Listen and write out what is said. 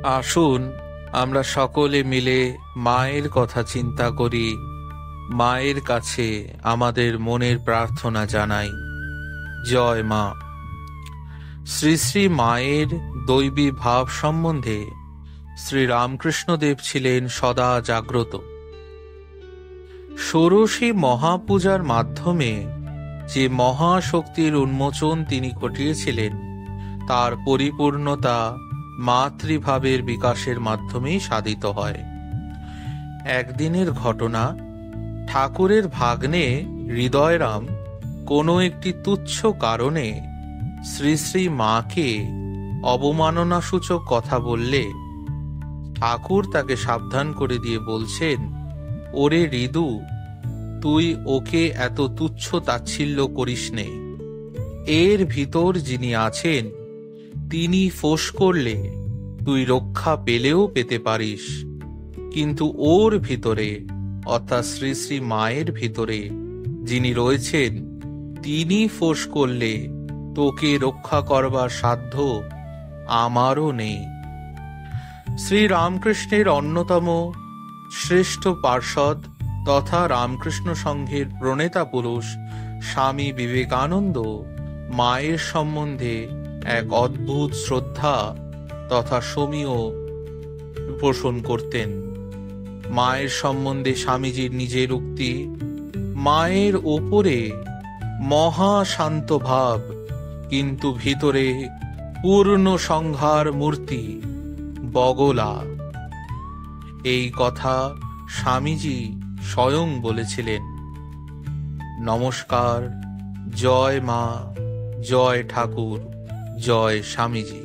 আসুন আমরা সকলে মিলে মায়ের কথা চিন্তা করি, মায়ের কাছে আমাদের মনের প্রার্থনা জানাই। জয় মা। শ্রী শ্রী মায়ের দৈবী ভাব সম্বন্ধে শ্রী রামকৃষ্ণদেব ছিলেন সদা জাগ্রত। ষোড়শী মহাপূজার মাধ্যমে যে মহাশক্তির উন্মোচন তিনি ঘটিয়েছিলেন, তার পরিপূর্ণতা মাতৃভাবের বিকাশের মাধ্যমেই সাধিত হয়। একদিনের ঘটনা, ঠাকুরের ভাগ্নে হৃদয়রাম কোনো একটি তুচ্ছ কারণে শ্রী শ্রী মাকে অবমাননাসূচক কথা বললে ঠাকুর তাকে সাবধান করে দিয়ে বলছেন, ওরে হৃদু, তুই ওকে এত তুচ্ছ তাচ্ছিল্য করিস নে। এর ভিতর যিনি আছেন তিনি ফোঁস করলে তুই রক্ষা পেলেও পেতে পারিস, কিন্তু ওর ভিতরে অর্থাৎ শ্রী শ্রী মায়ের ভিতরে যিনি রয়েছেন তিনি ফোঁস করলে তোকে রক্ষা করবার সাধ্য আমারও নেই। শ্রী রামকৃষ্ণের অন্যতম শ্রেষ্ঠ পার্ষদ তথা রামকৃষ্ণ সংঘের প্রণেতা পুরুষ স্বামী বিবেকানন্দ মায়ের সম্বন্ধে এক অদ্ভুত শ্রদ্ধা তথা সমীহ পোষণ করতেন। মায়ের সম্বন্ধে স্বামীজির নিজের উক্তি, মায়ের ওপরে মহাশান্ত ভাব, কিন্তু ভিতরে পূর্ণ সংহার মূর্তি বগলা। এই কথা স্বামীজি স্বয়ং বলেছিলেন। নমস্কার। জয় মা, জয় ঠাকুর, জয় স্বামীজি।